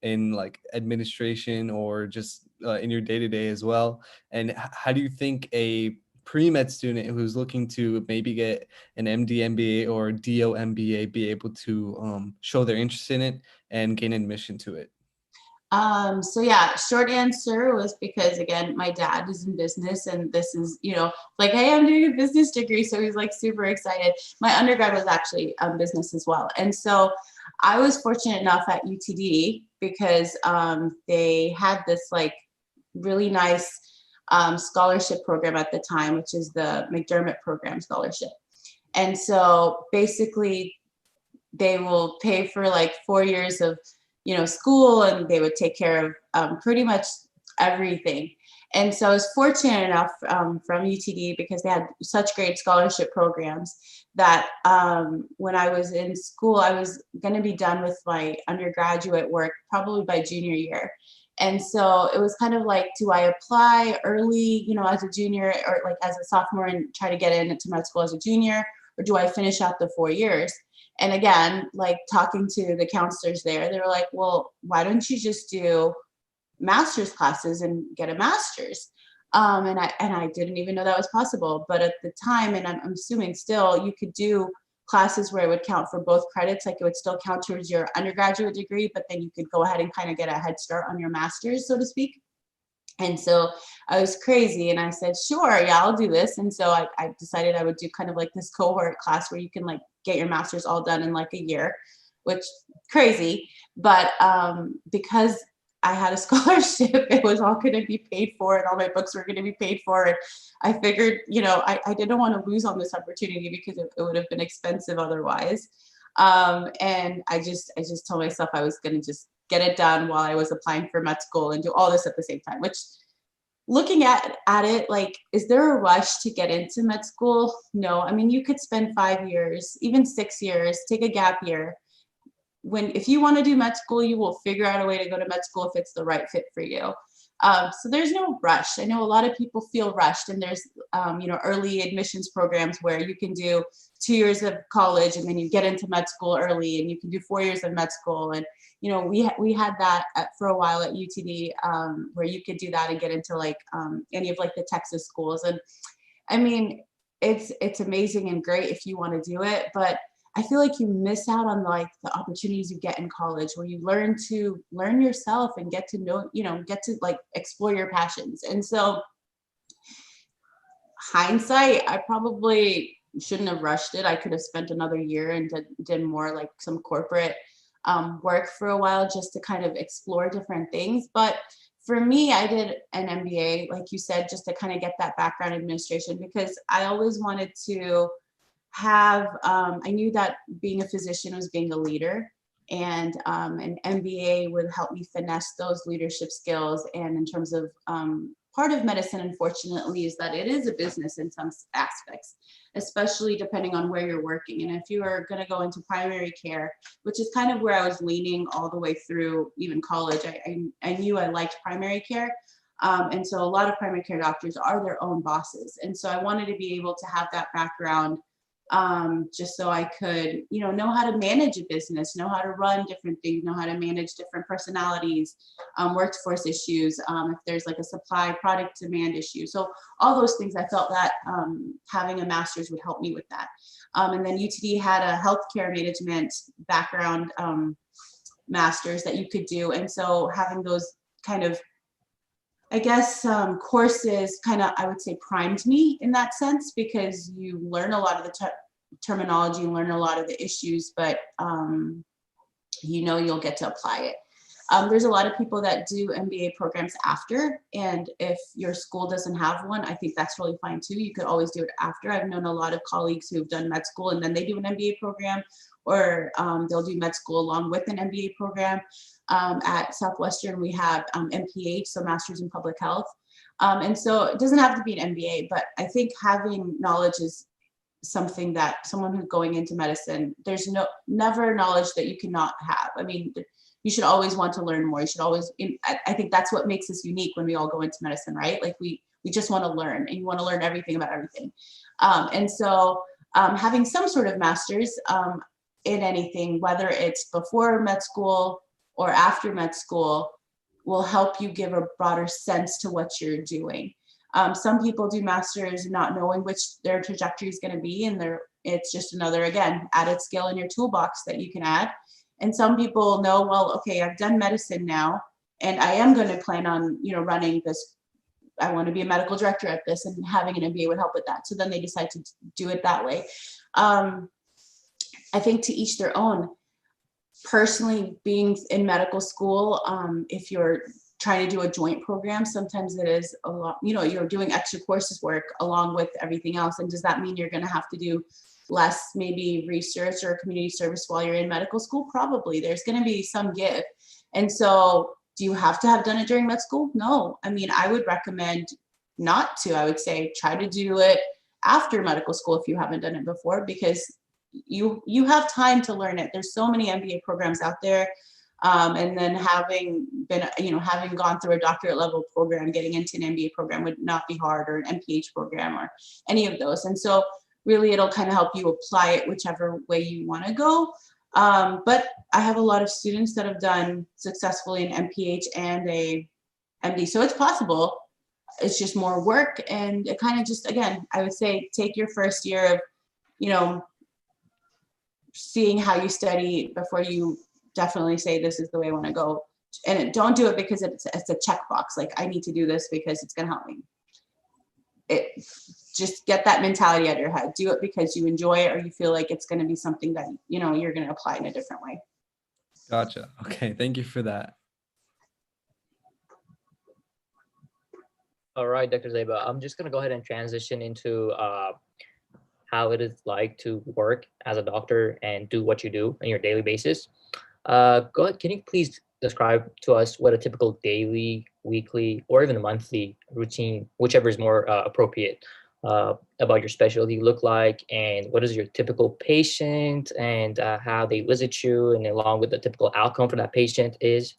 in like administration, or just in your day-to-day as well? And how do you think a pre-med student who's looking to maybe get an MD MBA or DO MBA be able to show their interest in it and gain admission to it? So yeah, short answer was because, again, my dad is in business, and this is, you know, like, hey, I'm doing a business degree. So he's like super excited. My undergrad was actually business as well. And so I was fortunate enough at UTD because they had this like really nice scholarship program at the time, which is the Mcdermott program scholarship. And so basically they will pay for like 4 years of, you know, school, and they would take care of pretty much everything. And so I was fortunate enough from UTD, because they had such great scholarship programs, that when I was in school, I was going to be done with my undergraduate work probably by junior year. And so it was kind of like, do I apply early, you know, as a junior, or like as a sophomore, and try to get into med school as a junior, or do I finish out the 4 years? And again, like talking to the counselors there, they were like, well, why don't you just do master's classes and get a master's? And I didn't even know that was possible. But at the time, and I'm assuming still, you could do classes where it would count for both credits. Like it would still count towards your undergraduate degree, but then you could go ahead and kind of get a head start on your master's, so to speak. And so I was crazy, and I said, sure, yeah, I'll do this. And so I decided I would do kind of like this cohort class where you can like get your master's all done in like a year, which crazy. But because I had a scholarship, it was all going to be paid for, and all my books were going to be paid for. And I figured, you know, I didn't want to lose on this opportunity, because it would have been expensive otherwise. And I just told myself I was going to just get it done while I was applying for med school and do all this at the same time, which, looking at it, like, is there a rush to get into med school? No. I mean, you could spend 5 years, even 6 years, take a gap year. If you want to do med school, you will figure out a way to go to med school if it's the right fit for you. So there's no rush. I know a lot of people feel rushed, and there's, you know, early admissions programs where you can do 2 years of college and then you get into med school early, and you can do 4 years of med school. And, you know, we had that for a while at UTD, where you could do that and get into like any of like the Texas schools. And I mean, it's amazing and great if you want to do it, but I feel like you miss out on like the opportunities you get in college, where you learn yourself and get to know, you know, get to like explore your passions. And so, hindsight, I probably shouldn't have rushed it. I could have spent another year and did more like some corporate work for a while, just to kind of explore different things. But for me, I did an MBA, like you said, just to kind of get that background in administration, because I always wanted to have, I knew that being a physician was being a leader, and an MBA would help me finesse those leadership skills, and in terms of part of medicine, unfortunately, is that it is a business in some aspects, especially depending on where you're working. And if you are going to go into primary care, which is kind of where I was leaning all the way through even college, I knew I liked primary care. And so a lot of primary care doctors are their own bosses. And so I wanted to be able to have that background, just so I could, know how to manage a business, know how to run different things, know how to manage different personalities, workforce issues, if there's like a supply product demand issue. So all those things, I felt that having a master's would help me with that. And then UTD had a healthcare management background master's that you could do. And so having those kind of, I guess, courses kind of, I would say, primed me in that sense, because you learn a lot of the terminology, and learn a lot of the issues, but you'll get to apply it. There's a lot of people that do MBA programs after, and if your school doesn't have one, I think that's really fine too. You could always do it after. I've known a lot of colleagues who've done med school and then they do an MBA program, or they'll do med school along with an MBA program. At Southwestern, we have MPH, so Masters in Public Health. And so it doesn't have to be an MBA, but I think having knowledge is something that someone who's going into medicine, there's never knowledge that you cannot have. I mean, you should always want to learn more. You should always, I think that's what makes us unique when we all go into medicine, right? Like we just want to learn, and you want to learn everything about everything. And so having some sort of master's in anything, whether it's before med school or after med school, will help you give a broader sense to what you're doing. Some people do masters not knowing which their trajectory is going to be, and it's just another, again, added skill in your toolbox that you can add. And some people know, well, okay, I've done medicine now, and I am going to plan on, running this. I want to be a medical director at this, and having an MBA would help with that. So then they decide to do it that way. I think to each their own. Personally, being in medical school, if you're trying to do a joint program, sometimes it is a lot, you're doing extra courses work along with everything else. And does that mean you're going to have to do less maybe research or community service while you're in medical school? Probably. There's going to be some give. And so do you have to have done it during med school? No. I mean, I would recommend not to. I would say try to do it after medical school if you haven't done it before, because you have time to learn it. There's so many MBA programs out there. And then having gone through a doctorate level program, getting into an MBA program would not be hard, or an MPH program, or any of those. And so really it'll kind of help you apply it whichever way you want to go. But I have a lot of students that have done successfully an MPH and a MD. So it's possible. It's just more work. And it kind of just, again, I would say take your first year of, seeing how you study before you definitely say this is the way I want to go. And don't do it because it's a checkbox. Like, I need to do this because it's going to help me. Just get that mentality out of your head. Do it because you enjoy it, or you feel like it's going to be something that, you're going to apply in a different way. Gotcha. Okay. Thank you for that. All right, Dr. Zaiba, I'm just going to go ahead and transition into how it is like to work as a doctor and do what you do on your daily basis. Go ahead. Can you please describe to us what a typical daily, weekly, or even monthly routine, whichever is more appropriate, about your specialty look like, and what is your typical patient, and how they visit you, and along with the typical outcome for that patient is?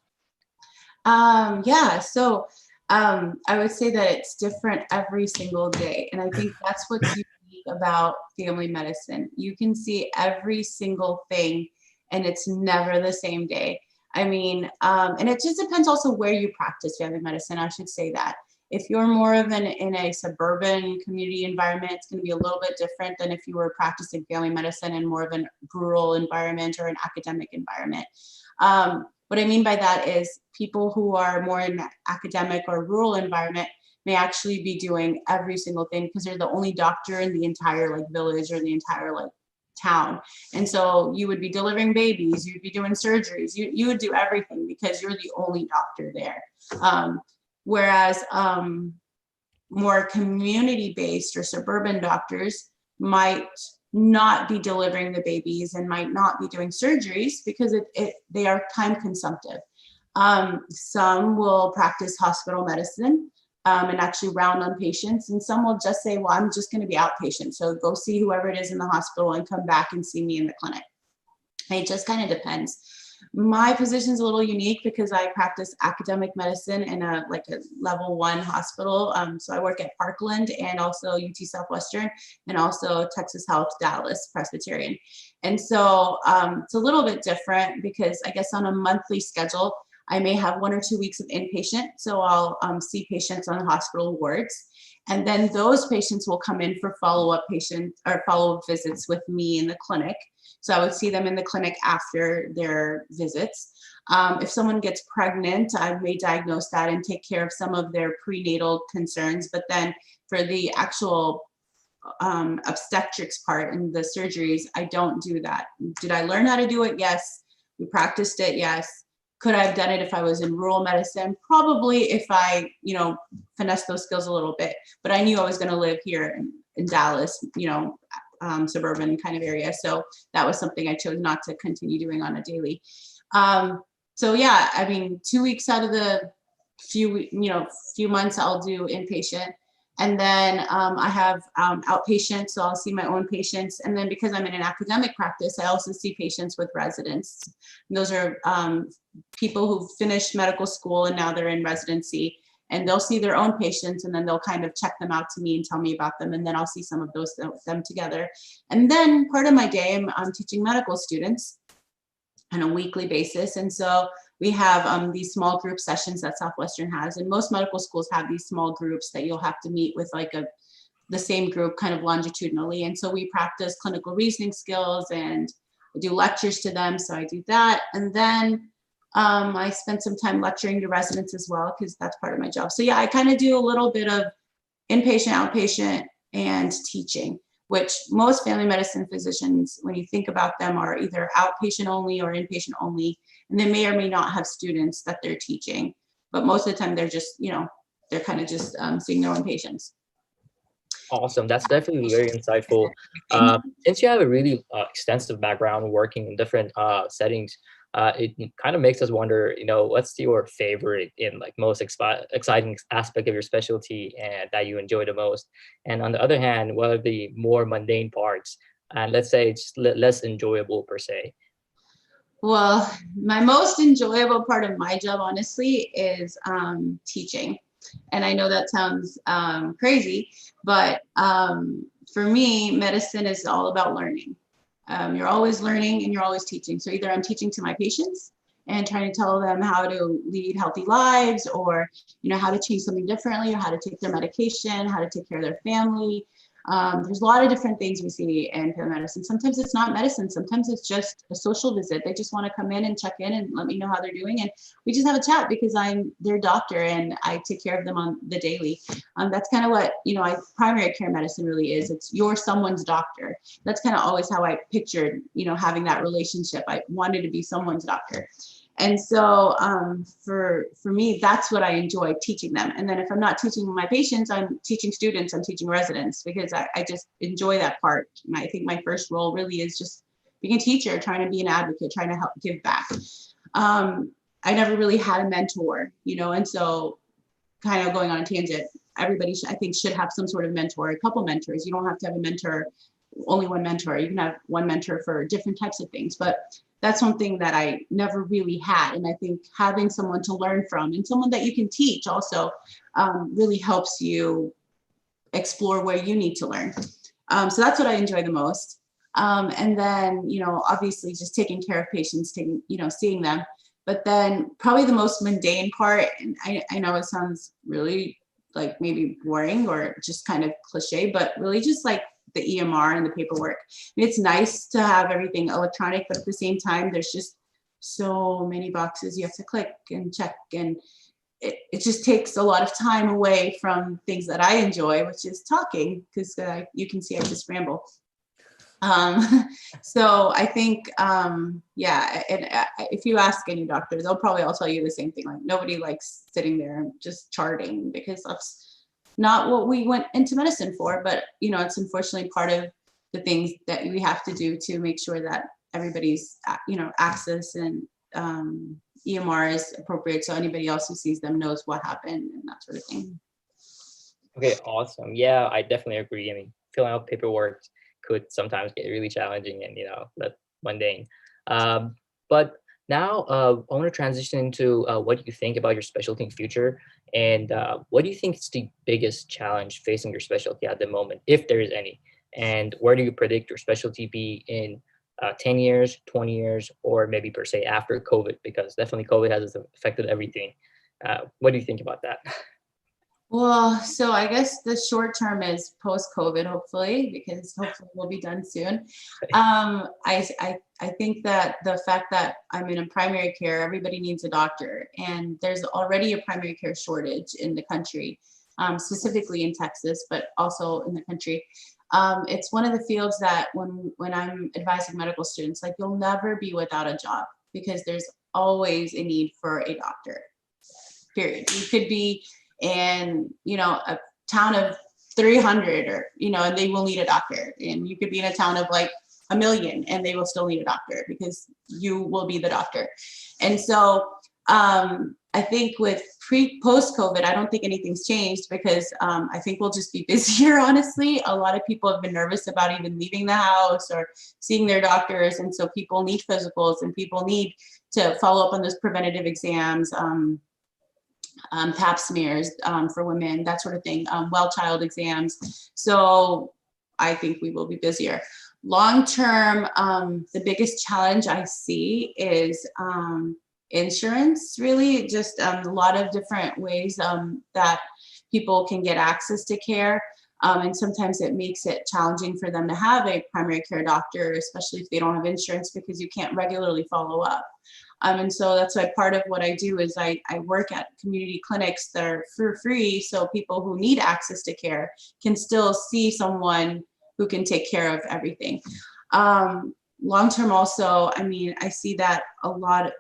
So I would say that it's different every single day. And I think that's what's unique about family medicine. You can see every single thing, and it's never the same day. I mean, and it just depends also where you practice family medicine. I should say that. If you're more of in a suburban community environment, it's going to be a little bit different than if you were practicing family medicine in more of a rural environment or an academic environment. What I mean by that is people who are more in an academic or rural environment may actually be doing every single thing because they're the only doctor in the entire village or the entire town. And so you would be delivering babies, you'd be doing surgeries, you would do everything because you're the only doctor there. Whereas more community-based or suburban doctors might not be delivering the babies and might not be doing surgeries because they are time consumptive. Some will practice hospital medicine. and actually round on patients. And some will just say, well, I'm just going to be outpatient. So go see whoever it is in the hospital and come back and see me in the clinic. It just kind of depends. My position is a little unique because I practice academic medicine in a level 1 hospital. So I work at Parkland and also UT Southwestern and also Texas Health Dallas Presbyterian. And so it's a little bit different because I guess on a monthly schedule, I may have 1 or 2 weeks of inpatient. So I'll see patients on hospital wards. And then those patients will come in for follow-up visits with me in the clinic. So I would see them in the clinic after their visits. If someone gets pregnant, I may diagnose that and take care of some of their prenatal concerns. But then for the actual obstetrics part and the surgeries, I don't do that. Did I learn how to do it? Yes. We practiced it? Yes. Could I have done it if I was in rural medicine? Probably, if I, finessed those skills a little bit. But I knew I was going to live here in Dallas, suburban kind of area. So that was something I chose not to continue doing on a daily. So yeah, I mean, 2 weeks out of the few months I'll do inpatient. And then I have outpatient, so I'll see my own patients. And then because I'm in an academic practice, I also see patients with residents. And those are people who finished medical school and now they're in residency. And they'll see their own patients and then they'll kind of check them out to me and tell me about them. And then I'll see some of them together. And then part of my day, I'm teaching medical students on a weekly basis. And so we have these small group sessions that Southwestern has, and most medical schools have these small groups that you'll have to meet with the same group kind of longitudinally. And so we practice clinical reasoning skills and we do lectures to them. So I do that. And then I spend some time lecturing to residents as well, because that's part of my job. So yeah, I kind of do a little bit of inpatient, outpatient, and teaching, which most family medicine physicians, when you think about them, are either outpatient only or inpatient only. And they may or may not have students that they're teaching, but most of the time they're just, they're kind of just seeing their own patients. Awesome. That's definitely very insightful. Since you have a really extensive background working in different settings, it kind of makes us wonder, what's your favorite in most exciting aspect of your specialty and that you enjoy the most? And on the other hand, what are the more mundane parts? And let's say it's less enjoyable per se. Well, my most enjoyable part of my job, honestly, is teaching. And I know that sounds crazy, but for me, medicine is all about learning. You're always learning and you're always teaching. So either I'm teaching to my patients and trying to tell them how to lead healthy lives, or how to change something differently, or how to take their medication, how to take care of their family. There's a lot of different things we see in family medicine. Sometimes it's not medicine. Sometimes it's just a social visit. They just want to come in and check in and let me know how they're doing. And we just have a chat because I'm their doctor and I take care of them on the daily. That's kind of what, primary care medicine really is. It's you're someone's doctor. That's kind of always how I pictured, having that relationship. I wanted to be someone's doctor. And so for me, that's what I enjoy, teaching them. And then if I'm not teaching my patients, I'm teaching students, I'm teaching residents, because I just enjoy that part. I think my first role really is just being a teacher, trying to be an advocate, trying to help give back. I never really had a mentor, and so kind of going on a tangent, everybody I think should have some sort of mentor, a couple mentors. You don't have to have a mentor, only one mentor. You can have one mentor for different types of things, but that's something that I never really had. And I think having someone to learn from and someone that you can teach also really helps you explore where you need to learn. So that's what I enjoy the most. And then, obviously just taking care of patients, seeing them. But then probably the most mundane part, and I know it sounds really maybe boring or just kind of cliche, but really just the EMR and the paperwork. It's nice to have everything electronic, but at the same time, there's just so many boxes you have to click and check. And it just takes a lot of time away from things that I enjoy, which is talking, because you can see I just ramble. So I think, and if you ask any doctor, they'll probably all tell you the same thing. Nobody likes sitting there and just charting, because that's not what we went into medicine for. But, it's unfortunately part of the things that we have to do to make sure that everybody's, access and EMR is appropriate, so anybody else who sees them knows what happened and that sort of thing. Okay, awesome. Yeah, I definitely agree. I mean, filling out paperwork could sometimes get really challenging and, that mundane. But now I want to transition into what you think about your specialty in future, and what do you think is the biggest challenge facing your specialty at the moment, if there is any? And where do you predict your specialty be in 10 years, 20 years, or maybe per se after COVID? Because definitely COVID has affected everything. What do you think about that? Well, so I guess the short term is post-COVID, hopefully, because hopefully we'll be done soon. I think that the fact that I'm in a primary care, everybody needs a doctor, and there's already a primary care shortage in the country, specifically in Texas, but also in the country. It's one of the fields that when I'm advising medical students, like, you'll never be without a job because there's always a need for a doctor, period. You could be in, a town of 300 or, and they will need a doctor. And you could be in a town of like 1 million and they will still need a doctor because you will be the doctor. And so I think with post COVID, I don't think anything's changed because I think we'll just be busier, honestly. A lot of people have been nervous about even leaving the house or seeing their doctors. And so people need physicals and people need to follow up on those preventative exams, pap smears for women, that sort of thing, well child exams. So I think we will be busier. Long term, the biggest challenge I see is insurance, really, just a lot of different ways that people can get access to care. And sometimes it makes it challenging for them to have a primary care doctor, especially if they don't have insurance, because you can't regularly follow up. And so that's why part of what I do is I work at community clinics that are for free, so people who need access to care can still see someone who can take care of everything. Long term also, I mean, I see that a lot of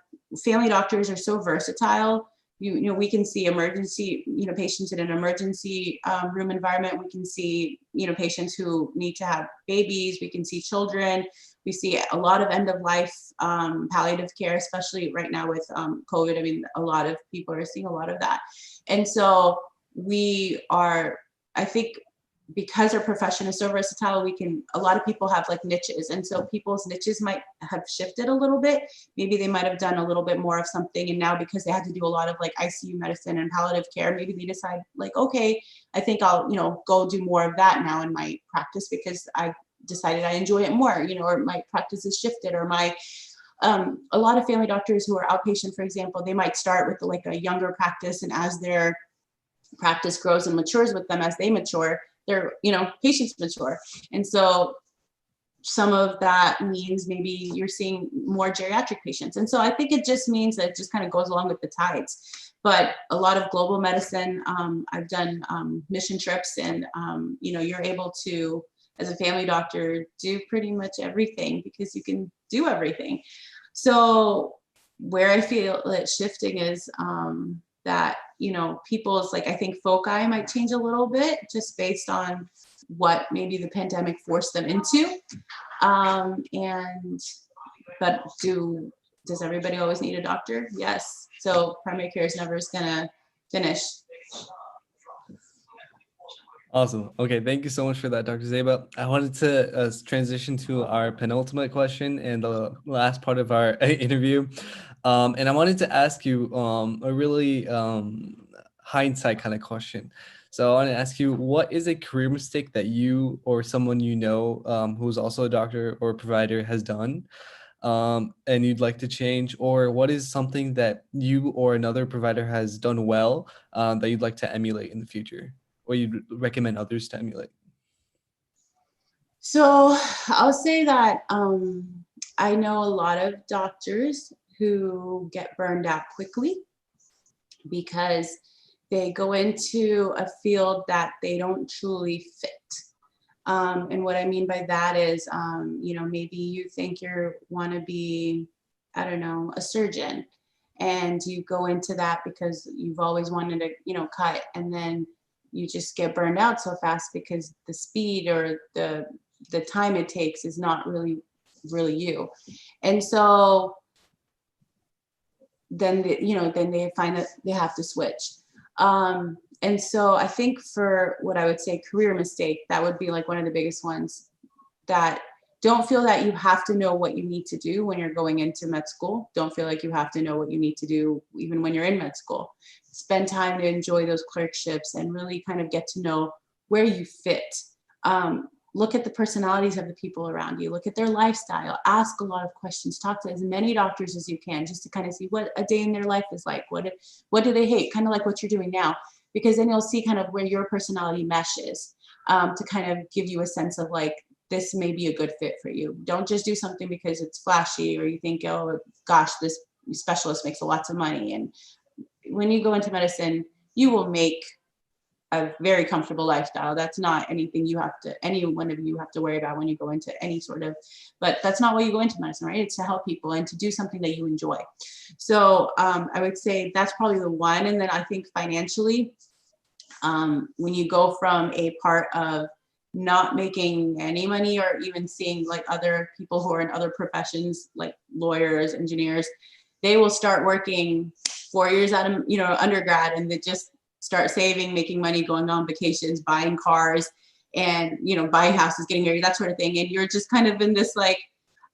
family doctors are so versatile. We can see emergency, patients in an emergency room environment. We can see, patients who need to have babies. We can see children. We see a lot of end of life palliative care, especially right now with COVID. I mean, a lot of people are seeing a lot of that. And so I think because our profession is so versatile, a lot of people have like niches. And so people's niches might have shifted a little bit. Maybe they might have done a little bit more of something. And now because they had to do a lot of like ICU medicine and palliative care, maybe they decide like, okay, I think I'll, go do more of that now in my practice because I decided I enjoy it more, or my practice has shifted, or a lot of family doctors who are outpatient, for example, they might start with like a younger practice, and as their practice grows and matures with them, as they mature, their patients mature. And so some of that means maybe you're seeing more geriatric patients. And so I think it just means that it just kind of goes along with the tides. But a lot of global medicine, I've done mission trips, and you're able to, as a family doctor, do pretty much everything because you can do everything. So where I feel it shifting is that, people's, like, I think foci might change a little bit just based on what maybe the pandemic forced them into. But does everybody always need a doctor? Yes. So primary care is never gonna finish. Awesome. Okay, thank you so much for that, Dr. Zaiba. I wanted to transition to our penultimate question and the last part of our interview. And I wanted to ask you a really hindsight kind of question. So I want to ask you, what is a career mistake that you or someone who's also a doctor or provider has done and you'd like to change? Or what is something that you or another provider has done well that you'd like to emulate in the future, or you'd recommend others to emulate? So I'll say that I know a lot of doctors who get burned out quickly because they go into a field that they don't truly fit. And what I mean by that is, maybe you think you want to be, I don't know, a surgeon, and you go into that because you've always wanted to, cut, and then you just get burned out so fast because the speed or the time it takes is not really you. And so then they find that they have to switch. And so I think for what I would say career mistake, that would be like one of the biggest ones, that don't feel that you have to know what you need to do when you're going into med school. Don't feel like you have to know what you need to do even when you're in med school. Spend time to enjoy those clerkships and really kind of get to know where you fit. Look at the personalities of the people around you. Look at their lifestyle. Ask a lot of questions. Talk to as many doctors as you can, just to kind of see what a day in their life is like. What do they hate? Kind of like what you're doing now, because then you'll see kind of where your personality meshes, to kind of give you a sense of like, this may be a good fit for you. Don't just do something because it's flashy or you think, oh gosh, this specialist makes lots of money. And when you go into medicine, you will make a very comfortable lifestyle. That's not anything any one of you have to worry about when you go into any sort of, but that's not why you go into medicine, right? It's to help people and to do something that you enjoy. So I would say that's probably the one. And then I think financially, when you go from a part of not making any money, or even seeing like other people who are in other professions, like lawyers, engineers, they will start working 4 years out of, undergrad, and they just start saving, making money, going on vacations, buying cars, and, buying houses, getting married, that sort of thing. And you're just kind of in this, like,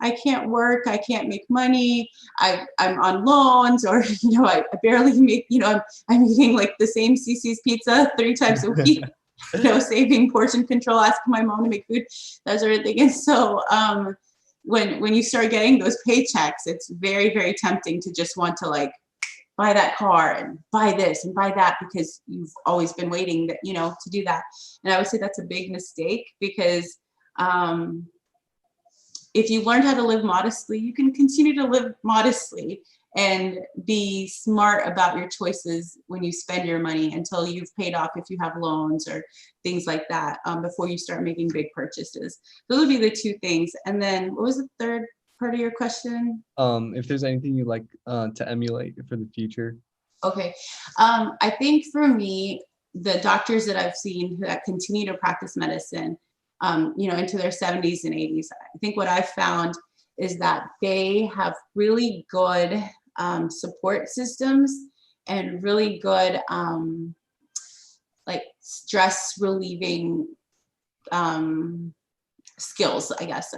I can't work, I can't make money, I'm on loans, or, I barely make, I'm eating like the same CC's pizza 3 times a week. Saving portion control, asking my mom to make food, that sort of thing. And so when you start getting those paychecks, it's very, very tempting to just want to like buy that car and buy this and buy that, because you've always been waiting that, to do that. And I would say that's a big mistake, because if you learned how to live modestly, you can continue to live modestly and be smart about your choices when you spend your money until you've paid off, if you have loans or things like that, before you start making big purchases. Those would be the 2 things. And then what was the third part of your question? If there's anything you'd like to emulate for the future. Okay. I think for me, the doctors that I've seen that continue to practice medicine, into their 70s and 80s, I think what I've found is that they have really good support systems and really good like stress relieving skills, I guess,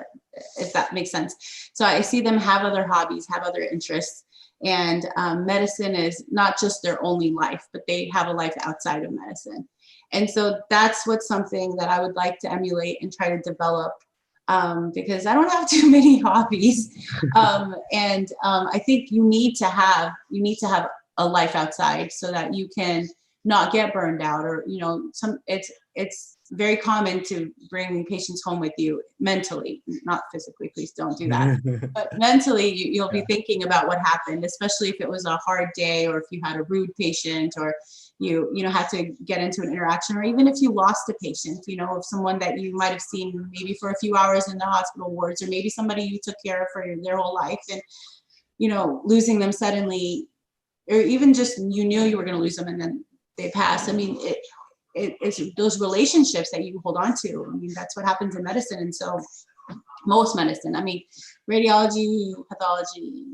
if that makes sense. So I see them have other hobbies, have other interests, and medicine is not just their only life, but they have a life outside of medicine. And so that's what's something that I would like to emulate and try to develop, because I don't have too many hobbies. And I think you need to have a life outside so that you can not get burned out, or, it's very common to bring patients home with you mentally, not physically, please don't do that. But mentally, you'll be thinking about what happened, especially if it was a hard day, or if you had a rude patient, or you had to get into an interaction, or even if you lost a patient, of someone that you might have seen maybe for a few hours in the hospital wards, or maybe somebody you took care of for their whole life, and losing them suddenly, or even just you knew you were going to lose them and then they pass. I mean, it's those relationships that you hold on to. I mean, that's what happens in medicine. And so most medicine, I mean, radiology, pathology,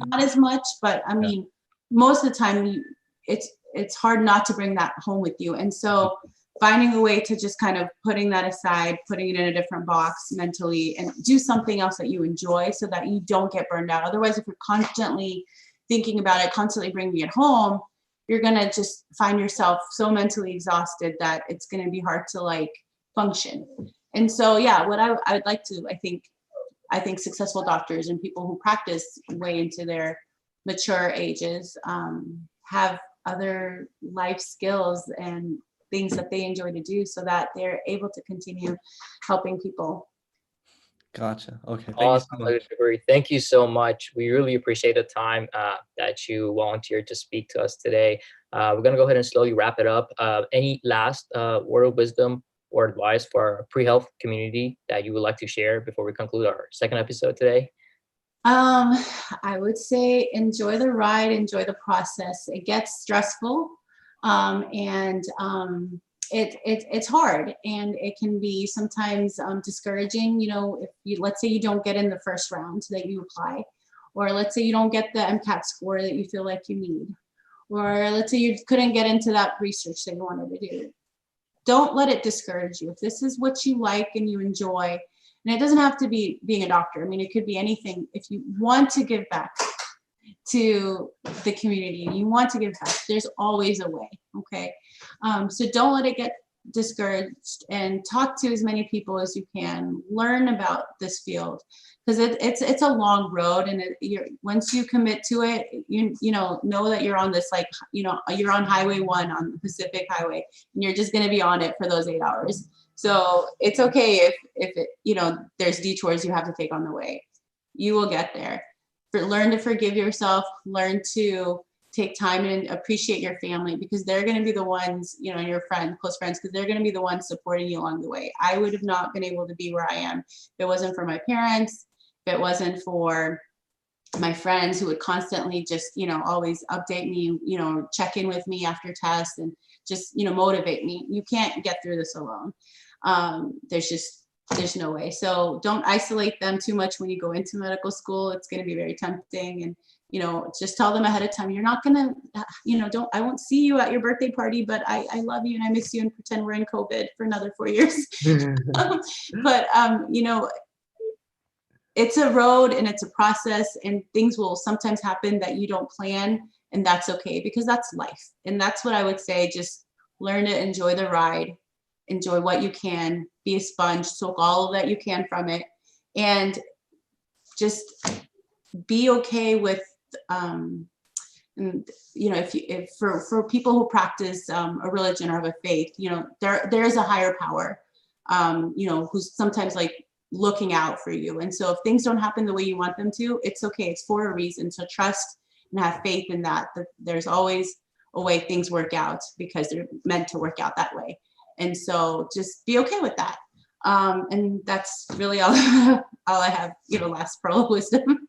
not as much, but I mean, most of the time it's hard not to bring that home with you. And so finding a way to just kind of putting that aside, putting it in a different box mentally, and do something else that you enjoy so that you don't get burned out. Otherwise, if you're constantly thinking about it, constantly bringing it home, you're going to just find yourself so mentally exhausted that it's going to be hard to like function. And so, what I would like to, I think successful doctors and people who practice way into their mature ages have other life skills and things that they enjoy to do so that they're able to continue helping people. Gotcha. Okay. Awesome, Jetpuri. Thank you so much. We really appreciate the time that you volunteered to speak to us today. We're going to go ahead and slowly wrap it up. Any last word of wisdom or advice for our pre-health community that you would like to share before we conclude our second episode today? I would say enjoy the ride, enjoy the process. It gets stressful, and it's hard, and it can be sometimes discouraging. If let's say you don't get in the first round that you apply, or let's say you don't get the MCAT score that you feel like you need, or let's say you couldn't get into that research that you wanted to do. Don't let it discourage you. If this is what you like and you enjoy, and it doesn't have to be being a doctor. I mean, it could be anything. If you want to give back to the community and you want to give back, there's always a way, okay? So don't let it get discouraged, and talk to as many people as you can. Learn about this field, because it's a long road, and once you commit to it, you know that you're on this, like, you're on Highway 1 on the Pacific Highway, and you're just going to be on it for those 8 hours. So it's okay if it, there's detours you have to take on the way. You will get there. Learn to forgive yourself. Learn to take time and appreciate your family, because they're going to be the ones, and your close friends, because they're going to be the ones supporting you along the way. I would have not been able to be where I am if it wasn't for my parents, if it wasn't for my friends who would constantly just, always update me, check in with me after tests and just, motivate me. You can't get through this alone. There's no way. So don't isolate them too much when you go into medical school. It's going to be very tempting, and just tell them ahead of time, you're not gonna, I won't see you at your birthday party, but I love you and I miss you, and pretend we're in COVID for another 4 years. But it's a road and it's a process, and things will sometimes happen that you don't plan, and that's okay, because that's life. And that's what I would say. Just learn to enjoy the ride, enjoy what you can, be a sponge, soak all that you can from it, and just be okay with if for people who practice a religion or have a faith, there is a higher power, who's sometimes like looking out for you. And so if things don't happen the way you want them to, it's okay. It's for a reason. So trust and have faith in that there's always a way things work out, because they're meant to work out that way. And so just be okay with that. And that's really all I have, last pearl of wisdom.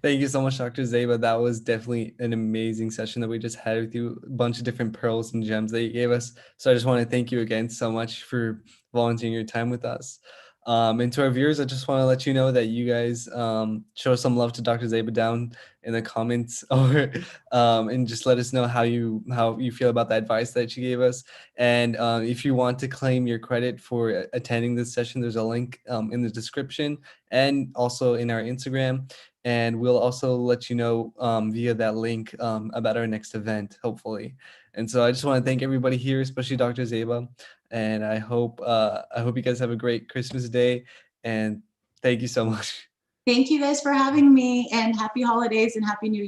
Thank you so much, Dr. Zaiba. That was definitely an amazing session that we just had with you. A bunch of different pearls and gems that you gave us. So I just want to thank you again so much for volunteering your time with us. And to our viewers, I just want to let you know that you guys show some love to Dr. Zaiba down in the comments, or and just let us know how you feel about the advice that she gave us. And if you want to claim your credit for attending this session, there's a link in the description and also in our Instagram. And we'll also let you know via that link about our next event, hopefully. And so I just want to thank everybody here, especially Dr. Zaiba. And I hope you guys have a great Christmas day. And thank you so much. Thank you guys for having me, and happy holidays and happy New Year.